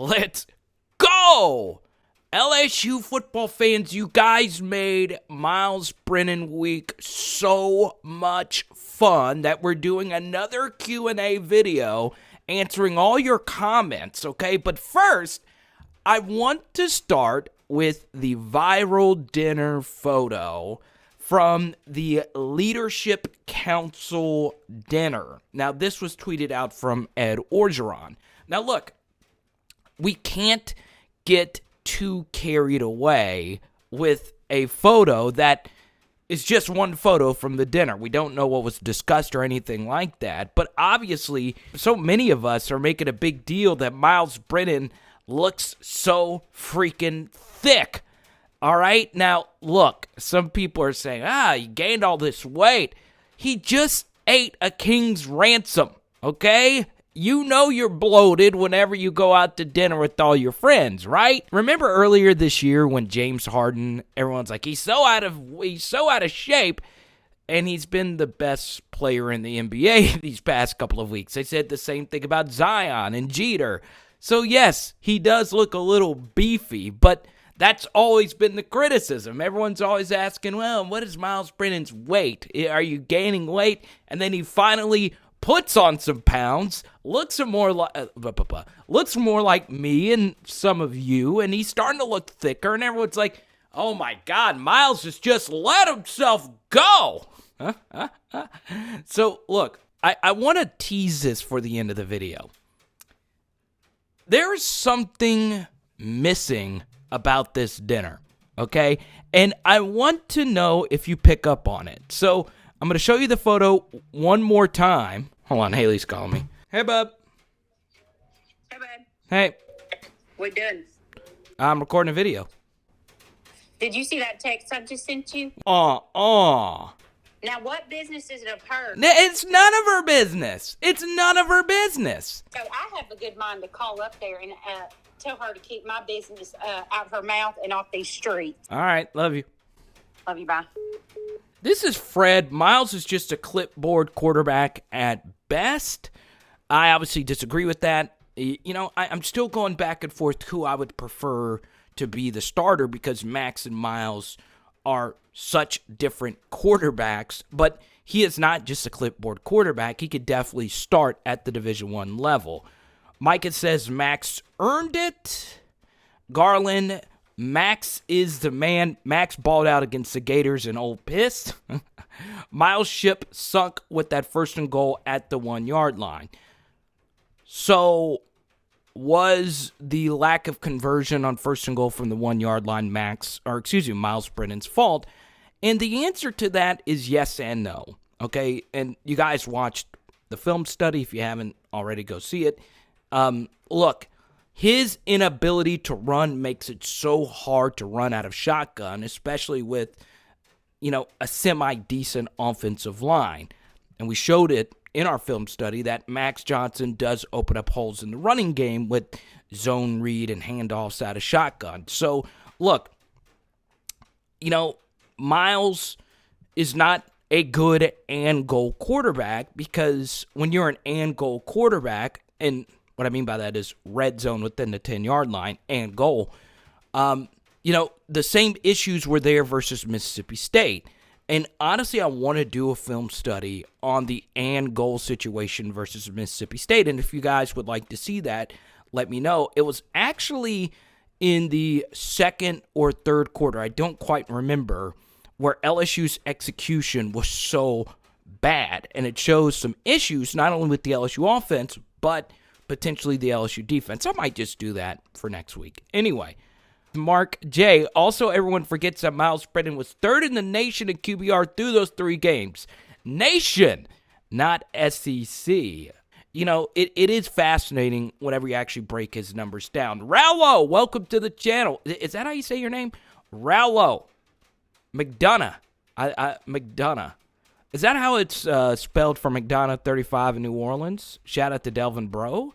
Let's go! LSU football fans, you guys made Myles Brennan week so much fun that we're doing another Q&A video answering all your comments, okay? But first, I want to start with the viral dinner photo from the Leadership Council dinner. Now, this was tweeted out from Ed Orgeron. Now, look, we can't get too carried away with a photo that is just one photo from the dinner. We don't know what was discussed or anything like that, but obviously so many of us are making a big deal that Myles Brennan looks so freaking thick. All right, now look, some people are saying, he gained all this weight. He just ate a king's ransom, okay? You know you're bloated whenever you go out to dinner with all your friends, right? Remember earlier this year when James Harden, everyone's like, he's so out of shape, and he's been the best player in the NBA these past couple of weeks. They said the same thing about Zion and Jeter. So yes, he does look a little beefy, but that's always been the criticism. Everyone's always asking, well, what is Myles Brennan's weight? Are you gaining weight? And then he finally puts on some pounds, looks more like me and some of you, and he's starting to look thicker, and everyone's like, oh my God, Myles has just let himself go. So, look, I want to tease this for the end of the video. There's something missing about this dinner, okay? And I want to know if you pick up on it. So, I'm going to show you the photo one more time. Hold on, Haley's calling me. Hey, bub. Hey, bud. Hey. What you doing? I'm recording a video. Did you see that text I just sent you? Now, what business is it of her? It's none of her business. It's none of her business. So I have a good mind to call up there and tell her to keep my business out of her mouth and off these streets. All right, love you. Love you, bye. This is Fred. Myles is just a clipboard quarterback at best. I obviously disagree with that. You know, I'm still going back and forth who I would prefer to be the starter because Max and Myles are such different quarterbacks, but he is not just a clipboard quarterback. He could definitely start at the Division I level. Micah says Max earned it. Garland, Max is the man. Max balled out against the Gators and Ole Miss. Myles' ship sunk with that 1st and goal at the 1-yard line. So, was the lack of conversion on 1st and goal from the 1-yard line Myles Brennan's fault? And the answer to that is yes and no. Okay, and you guys watched the film study. If you haven't already, go see it. Look. His inability to run makes it so hard to run out of shotgun, especially with, a semi-decent offensive line. And we showed it in our film study that Max Johnson does open up holes in the running game with zone read and handoffs out of shotgun. So, look, Myles is not a good and goal quarterback because when you're an and goal quarterback, and what I mean by that is red zone within the 10-yard line and goal. The same issues were there versus Mississippi State. And honestly, I want to do a film study on the and goal situation versus Mississippi State. And if you guys would like to see that, let me know. It was actually in the 2nd or 3rd quarter, I don't quite remember, where LSU's execution was so bad. And it shows some issues, not only with the LSU offense, but potentially the LSU defense. I might just do that for next week. Anyway, Mark J. Also, everyone forgets that Myles Brennan was 3rd in the nation in QBR through those 3 games. Nation, not SEC. It is fascinating whenever you actually break his numbers down. Rahloh, welcome to the channel. Is that how you say your name? Rahloh. McDonough. McDonough. Is that how it's spelled for McDonough 35 in New Orleans? Shout out to Delvin Bro.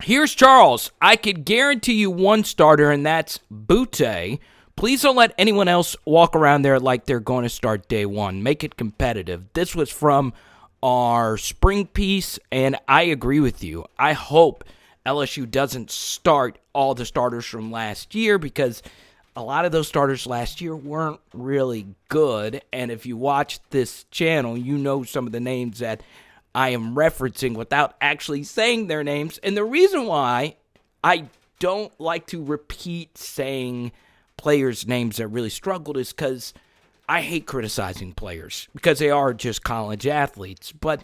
Here's Charles. I could guarantee you one starter, and that's Butte. Please don't let anyone else walk around there like they're going to start day one. Make it competitive. This was from our spring piece, and I agree with you. I hope LSU doesn't start all the starters from last year because a lot of those starters last year weren't really good. And if you watch this channel, you know some of the names that I am referencing without actually saying their names. And the reason why I don't like to repeat saying players' names that really struggled is because I hate criticizing players because they are just college athletes. But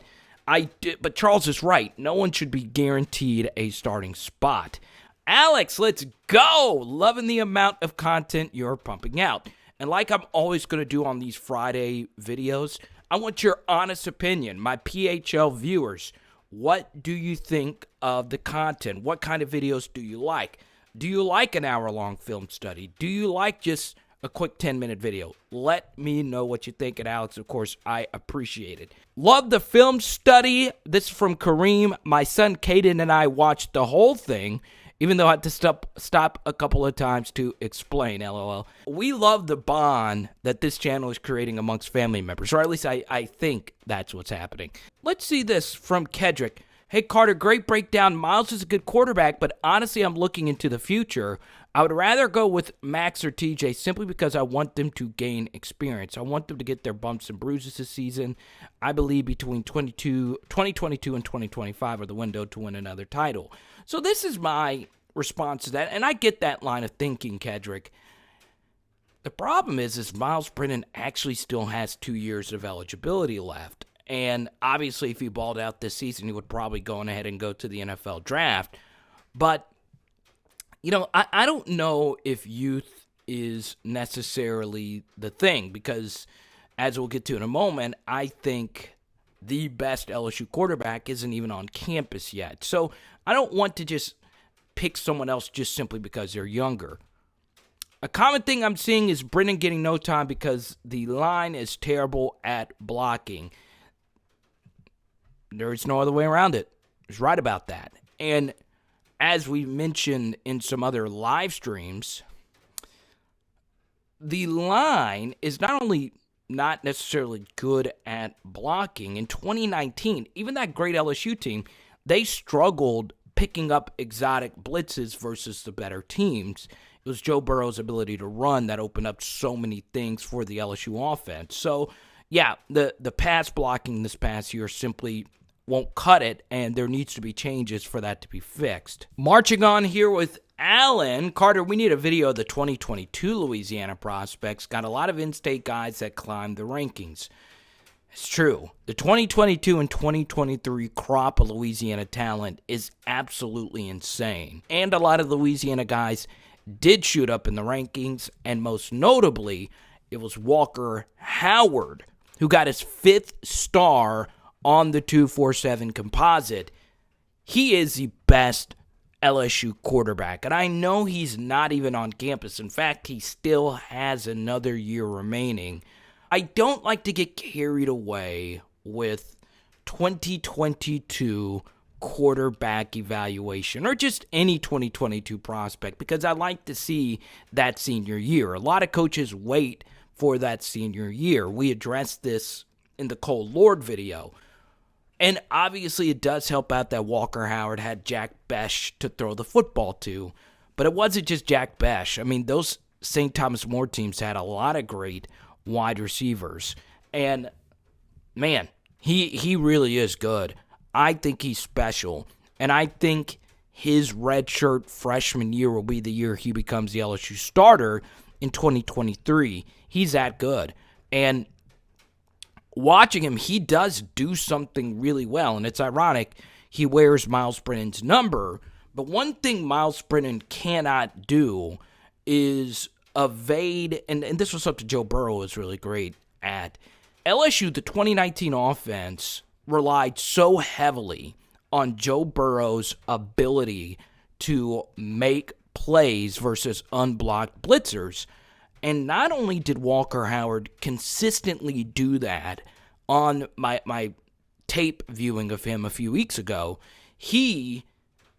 Charles is right. No one should be guaranteed a starting spot. Alex, let's go. Loving the amount of content you're pumping out. And like I'm always going to do on these Friday videos, I want your honest opinion. My PHL viewers, what do you think of the content? What kind of videos do you like? Do you like an hour-long film study? Do you like just a quick 10-minute video? Let me know what you think. And Alex, of course, I appreciate it. Love the film study. This is from Kareem. My son Caden and I watched the whole thing, even though I had to stop a couple of times to explain, LOL. We love the bond that this channel is creating amongst family members, or at least I think that's what's happening. Let's see this from Kedrick. Hey, Carter, great breakdown. Myles is a good quarterback, but honestly, I'm looking into the future. I would rather go with Max or TJ simply because I want them to gain experience. I want them to get their bumps and bruises this season. I believe between 2022 and 2025 are the window to win another title. So this is my response to that, and I get that line of thinking, Kedrick. The problem is Myles Brennan actually still has 2 years of eligibility left. And obviously, if he balled out this season, he would probably go on ahead and go to the NFL draft. But, you know, I don't know if youth is necessarily the thing because, as we'll get to in a moment, I think the best LSU quarterback isn't even on campus yet. So I don't want to just pick someone else just simply because they're younger. A common thing I'm seeing is Brennan getting no time because the line is terrible at blocking. There's no other way around it. He's right about that. And as we mentioned in some other live streams, the line is not only not necessarily good at blocking. In 2019, even that great LSU team, they struggled picking up exotic blitzes versus the better teams. It was Joe Burrow's ability to run that opened up so many things for the LSU offense. So, yeah, the pass blocking this past year simply won't cut it, and there needs to be changes for that to be fixed. Marching on here with Allen. Carter, we need a video of the 2022 Louisiana prospects. Got a lot of in-state guys that climbed the rankings. It's true. The 2022 and 2023 crop of Louisiana talent is absolutely insane. And a lot of Louisiana guys did shoot up in the rankings, and most notably, it was Walker Howard, who got his 5th star on the 247 composite. He is the best LSU quarterback, and I know he's not even on campus. In fact, he still has another year remaining. I don't like to get carried away with 2022 quarterback evaluation or just any 2022 prospect because I like to see that senior year. A lot of coaches wait for that senior year. We addressed this in the Cole Lord video. And obviously it does help out that Walker Howard had Jack Besh to throw the football to. But it wasn't just Jack Besh. I mean, those St. Thomas More teams had a lot of great wide receivers. And, man, he really is good. I think he's special. And I think his redshirt freshman year will be the year he becomes the LSU starter in 2023. He's that good. And watching him, he does do something really well, and it's ironic he wears Myles Brennan's number, but one thing Myles Brennan cannot do is evade, and this was something Joe Burrow was really great at. LSU, the 2019 offense, relied so heavily on Joe Burrow's ability to make plays versus unblocked blitzers. And not only did Walker Howard consistently do that on my tape viewing of him a few weeks ago, he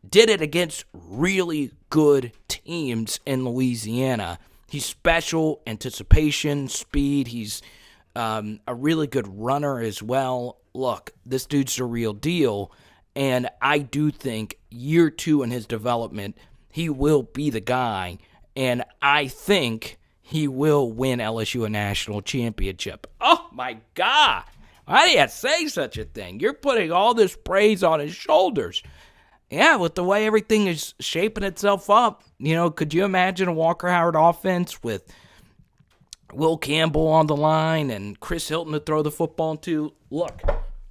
did it against really good teams in Louisiana. He's special, anticipation, speed. He's a really good runner as well. Look, this dude's the real deal. And I do think year 2 in his development, he will be the guy, and I think he will win LSU a national championship. Oh, my God. Why do you say such a thing? You're putting all this praise on his shoulders. Yeah, with the way everything is shaping itself up, could you imagine a Walker Howard offense with Will Campbell on the line and Chris Hilton to throw the football to? Look,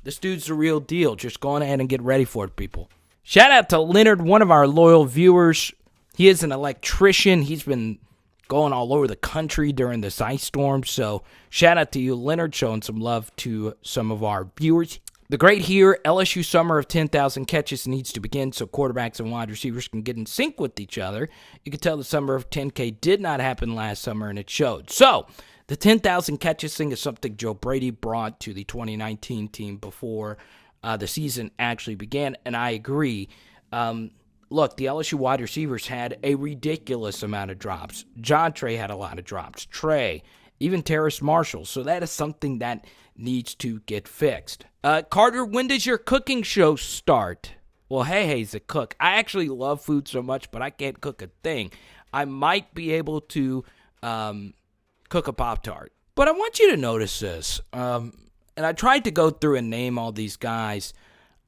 this dude's the real deal. Just go on ahead and get ready for it, people. Shout out to Leonard, one of our loyal viewers. He is an electrician. He's been going all over the country during this ice storm. So shout out to you, Leonard, showing some love to some of our viewers. The great here, LSU summer of 10,000 catches needs to begin so quarterbacks and wide receivers can get in sync with each other. You can tell the summer of 10K did not happen last summer, and it showed. So the 10,000 catches thing is something Joe Brady brought to the 2019 team before the season actually began, and I agree. Look, the LSU wide receivers had a ridiculous amount of drops. Jaray had a lot of drops. Trey, even Terrace Marshall. So that is something that needs to get fixed. Carter, when does your cooking show start? Well, he's a cook. I actually love food so much, but I can't cook a thing. I might be able to cook a Pop-Tart. But I want you to notice this. And I tried to go through and name all these guys.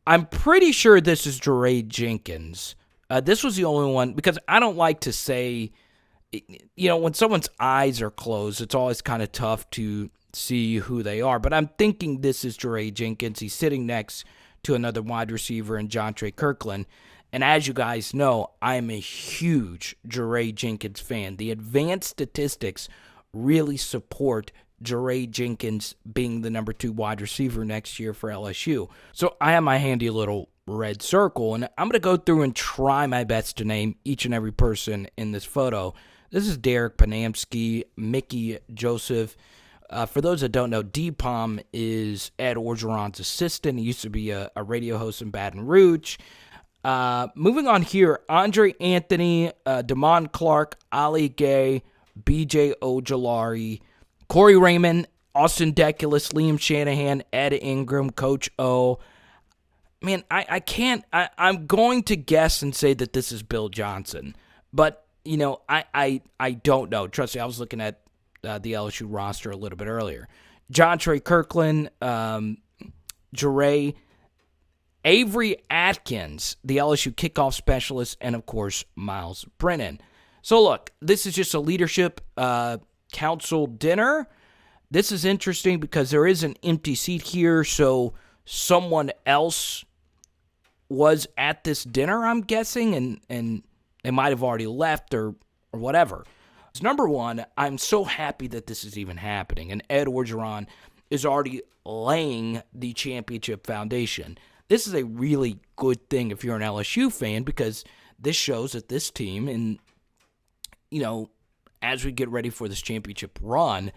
I'm pretty sure this is Jaray Jenkins. This was the only one, because I don't like to say, when someone's eyes are closed, it's always kind of tough to see who they are. But I'm thinking this is Jaray Jenkins. He's sitting next to another wide receiver in Jontre Kirkland. And as you guys know, I'm a huge Jaray Jenkins fan. The advanced statistics really support Jaray Jenkins being the number 2 wide receiver next year for LSU. So I have my handy little red circle, and I'm going to go through and try my best to name each and every person in this photo. This is Derek Panamsky, Mickey Joseph. For those that don't know, D-Pom is Ed Orgeron's assistant. He used to be a radio host in Baton Rouge. Moving on here, Andre Anthony, Damon Clark, Ali Gay, BJ Ojolari, Corey Raymond, Austin Deculus, Liam Shanahan, Ed Ingram, Coach O. Man, I can't. I'm going to guess and say that this is Bill Johnson, but I don't know. Trust me, I was looking at the LSU roster a little bit earlier. Jontre Kirkland, Jaray, Avery Atkins, the LSU kickoff specialist, and of course Myles Brennan. So look, this is just a leadership council dinner. This is interesting because there is an empty seat here, so someone else was at this dinner, I'm guessing, and they might have already left or whatever. So number one, I'm so happy that this is even happening, and Ed Orgeron is already laying the championship foundation. This is a really good thing if you're an LSU fan, because this shows that this team, and as we get ready for this championship run,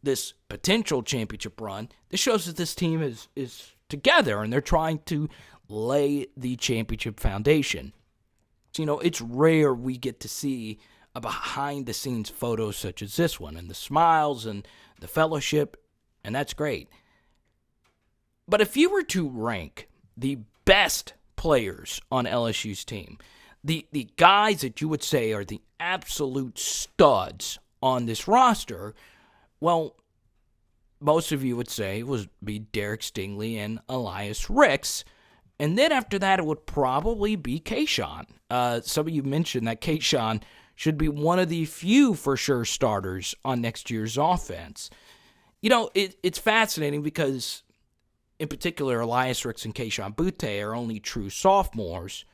this potential championship run, this shows that this team is together, and they're trying to lay the championship foundation. So, it's rare we get to see a behind-the-scenes photo such as this one, and the smiles and the fellowship, and that's great. But if you were to rank the best players on LSU's team, the guys that you would say are the absolute studs on this roster, well, most of you would say would be Derek Stingley and Elias Ricks. And then after that, it would probably be Kayshawn. Some of you mentioned that Kayshawn should be one of the few for sure starters on next year's offense. It's fascinating because, in particular, Elias Ricks and Kayshawn Butte are only true sophomores,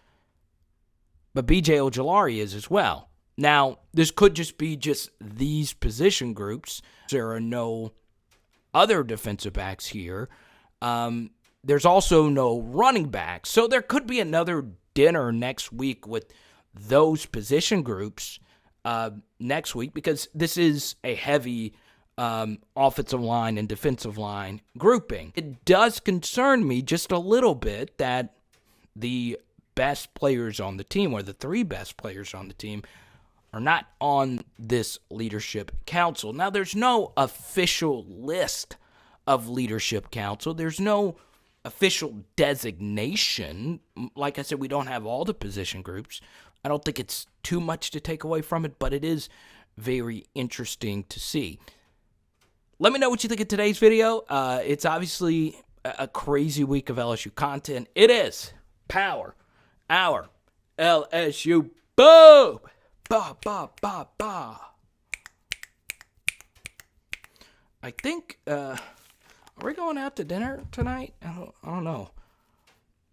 but BJ Ojolari is as well. Now, this could just be these position groups. There are no other defensive backs here. There's also no running backs. So there could be another dinner next week with those position groups next week, because this is a heavy offensive line and defensive line grouping. It does concern me just a little bit that the best players on the team, or the 3 best players on the team, are not on this leadership council. Now, there's no official list of leadership council. There's no official designation. Like I said, we don't have all the position groups. I don't think it's too much to take away from it, but it is very interesting to see. Let me know what you think of today's video. It's obviously a crazy week of LSU content. It is Power Hour LSU. Boom! Ba, ba, ba, ba. I think, are we going out to dinner tonight? I don't know.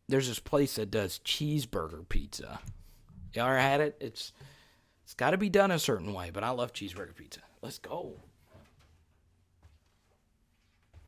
There's this place that does cheeseburger pizza. You ever had it? It's got to be done a certain way, but I love cheeseburger pizza. Let's go.